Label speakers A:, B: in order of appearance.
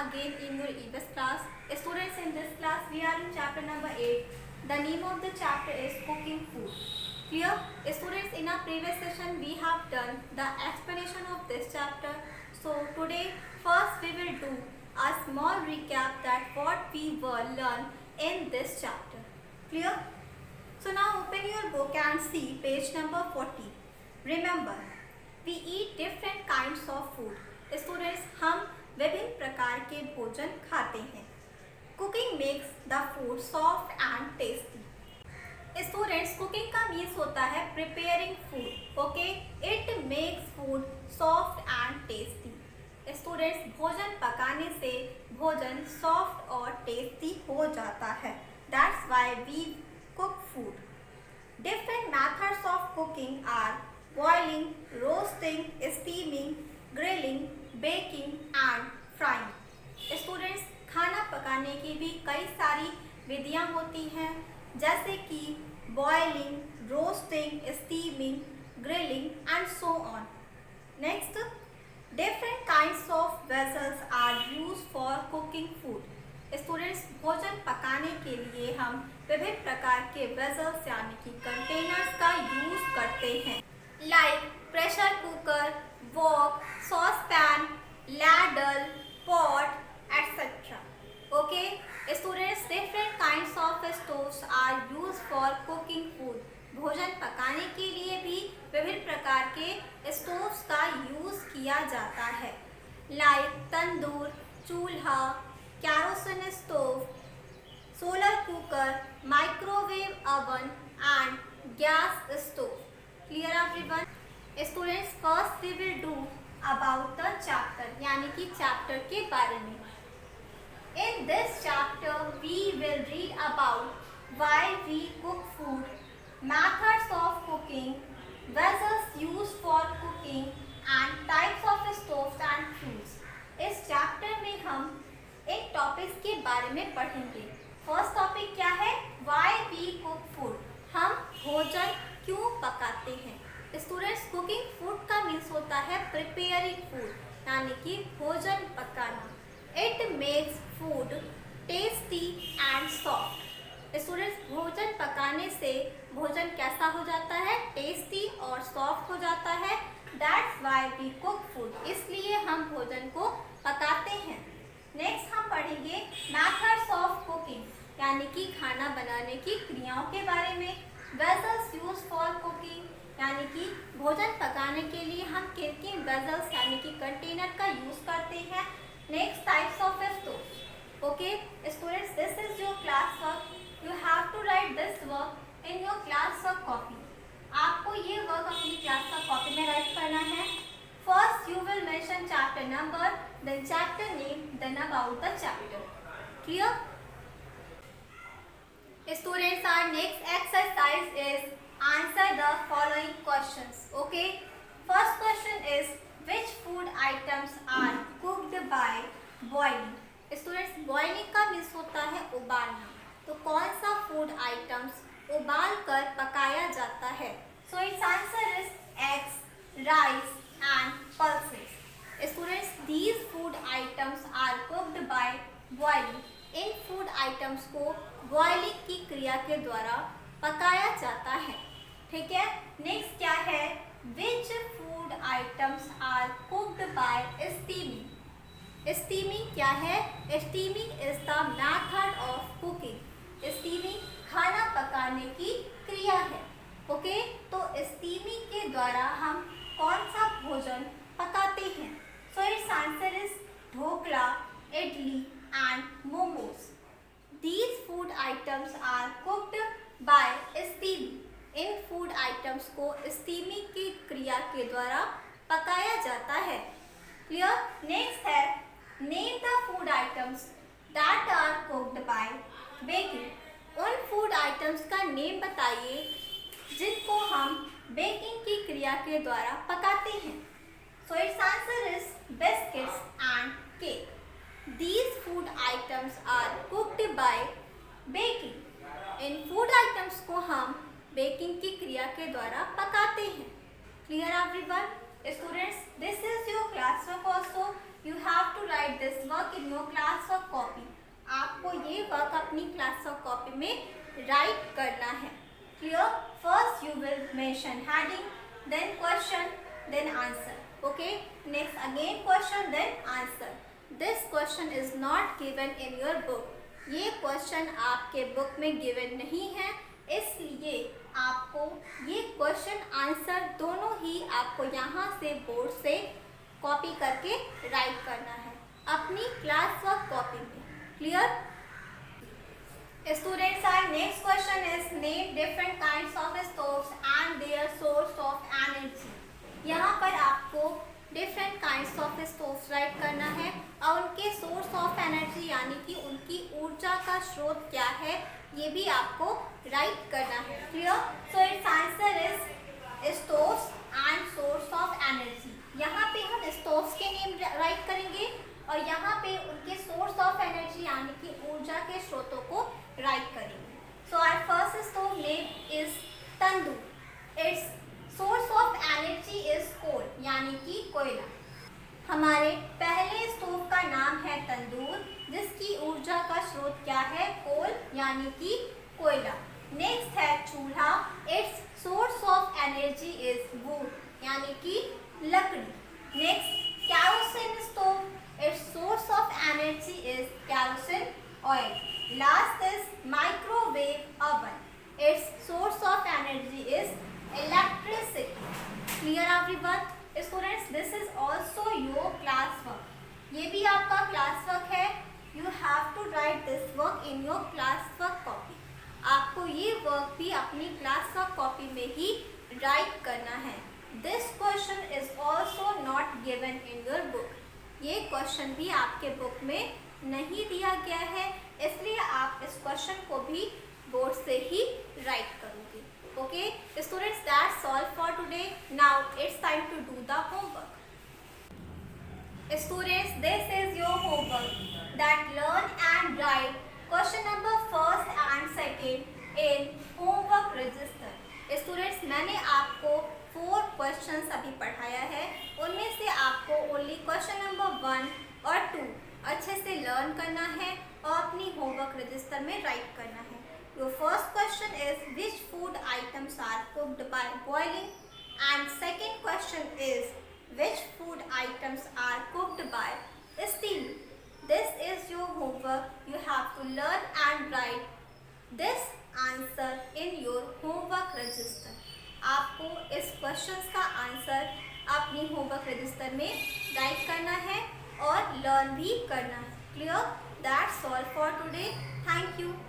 A: again in your EVS class. Students, in this class we are in chapter number 8. The name of the chapter is cooking food. Clear? Students, in our previous session we have done the explanation of this chapter. So today first we will do a small recap that what we will learn in this chapter. Clear? So now open your book and see page number 40. Remember, we eat different kinds of food. Students, हम विभिन्न प्रकार के भोजन खाते हैं. Cooking makes the food soft and tasty. Students, cooking का means होता है preparing food. Okay, it makes food soft and tasty. Students, भोजन पकाने से भोजन soft और tasty हो जाता है. That's why we cook food. Different methods of cooking are boiling, roasting, steaming, grilling, baking and frying. Students, खाना पकाने की भी कई सारी विधियां होती हैं, जैसे कि boiling, roasting, steaming, grilling and so on. Next, different kinds of vessels are used for cooking food. Students, भोजन पकाने के लिए हम विभिन्न प्रकार के वेजल्स यानी कि कंटेनर्स का यूज करते हैं, like pressure cooker, wok, sauce pan, ladle, pot etcetera. Okay students, different kinds of stoves are use for cooking food. भोजन पकाने के लिए भी विभिन्न प्रकार के स्टोव्स का यूज किया जाता है, लाइक तंदूर, चूल्हा, kerosene stove, solar cooker, microwave oven and gas stove. Clear everyone? Students, first we will do about the chapter यानी कि chapter के बारे में. In this chapter we will read about why we cook food, methods of cooking, vessels used for cooking and types of stoves and fuels. इस chapter में हम एक topics के बारे में पढ़ेंगे. फर्स्ट टॉपिक क्या है? Why we cook food. हम भोजन क्यों पकाते हैं. स्टूडेंट्स, कुकिंग फूड का मीन्स होता है प्रिपेयरिंग फूड यानी कि भोजन पकाना. It makes food tasty and soft. Students, भोजन पकाने से भोजन कैसा हो जाता है? टेस्टी और सॉफ्ट हो जाता है. That's why we cook food. इसलिए हम भोजन को पकाते हैं. नेक्स्ट हम पढ़ेंगे मेथड्स ऑफ कुकिंग यानी कि खाना बनाने की क्रियाओं के बारे में. वेजल्स यूज फॉर कुकिंग यानी कि भोजन पकाने के लिए हम किन किन वेजल्स यानी कि कंटेनर का यूज करते हैं. Next types of stove. Okay students, this is your class work. You have to write this work in your class work copy. आपको ये वर्क अपनी क्लास वर्क कॉपी में राइट करना है. First you will mention chapter number, then chapter name, then about the chapter. Clear? Students, our next exercise is answer the following questions. Okay? First question is which food items are cooked by boiling? Students, boiling का means होता है उबालना. तो कौन सा food items उबाल कर पकाया जाता है? So its answer is eggs, rice and pulses. Students, these food items are cooked by boiling. In food items को boiling की क्रिया के द्वारा पकाया जाता है. ठीक है. नेक्स्ट क्या है? Which food items are cooked by steaming? Steaming क्या है? Steaming is the method of cooking. Steaming खाना पकाने की क्रिया है. ओके तो steaming के द्वारा हम कौन सा भोजन पकाते हैं? So it's answer is dhokla, idli and momos. These food items are cooked by steaming. इन फूड आइटम्स को स्टीमिंग की क्रिया के द्वारा पकाया जाता है. क्लियर? नेक्स्ट है name the food items that are cooked by baking. उन फूड आइटम्स का नेम बताइए जिनको हम बेकिंग की क्रिया के द्वारा पकाते हैं. So it's answer is biscuits and cake. These food items are cooked by baking. इन फूड आइटम्स को हम बेकिंग की क्रिया के द्वारा पकाते हैं. Clear everyone? Students, this is your class work also. You have to write this work in your class work copy. आपको ये वर्क अपनी क्लास वर्क कॉपी में राइट करना है. Clear? First you will mention heading, then question, then answer. Okay? Next again question, then answer. This question is not given in your book. ये question आपके book में given नहीं है, इसलिए आपको ये क्वेश्चन आंसर दोनों ही आपको यहाँ से बोर्ड से कॉपी करके राइट करना है अपनी क्लास वर्क कॉपी में. Clear students? Our next question is name different kinds of stoves and their source of energy. यहाँ पर आपको different kinds of stoves write करना है और उनके सोर्स ऑफ एनर्जी यानी कि उनकी ऊर्जा का स्रोत क्या है ये भी आपको राइट करना है. Clear? So it's answer is stoves and source of energy. यहाँ पे हम स्टोव्स के नेम राइट करेंगे और यहाँ पे उनके सोर्स ऑफ एनर्जी यानी कि ऊर्जा के स्रोतों को राइट करेंगे. So our first stove name is tandoor. Its source of energy is coal यानी कि कोयला. हमारे पहले स्टोव का नाम है तंदूर जिसकी ऊर्जा का स्रोत क्या है? कोल यानी कि कोयला. नेक्स्ट है चूल्हा. It's source of energy is would यानी कि लकड़ी. Next kerosene stove. It's source of energy is kerosene oil. Last is microwave oven. It's source of energy is electricity. Clear everyone? Students, this is also your class work. ये भी आपका class work है. You have to write this work in your class work copy. आपको ये work भी अपनी class work copy में ही write करना है. This question is also not given in your book. ये question भी आपके book में नहीं दिया गया है, इसलिए आप इस question को भी बोर्ड से ही write करोगे. Okay, students, that's all for today. Now it's time to do the homework. Students, this is your homework. That learn and write question number first and second in homework register. Students, मैंने आपको 4 questions अभी पढ़ाया है. उनमें से आपको only question number 1 और 2 अच्छे से learn करना है और अपनी homework register में write करना है. Your first question is which food items are cooked by boiling, and second question is which food items are cooked by steaming. This is your homework. You have to learn and write this answer in your homework register. आपको इस questions का answer अपनी homework register में write करना है और learn भी करना है. Clear? That's all for today. Thank you.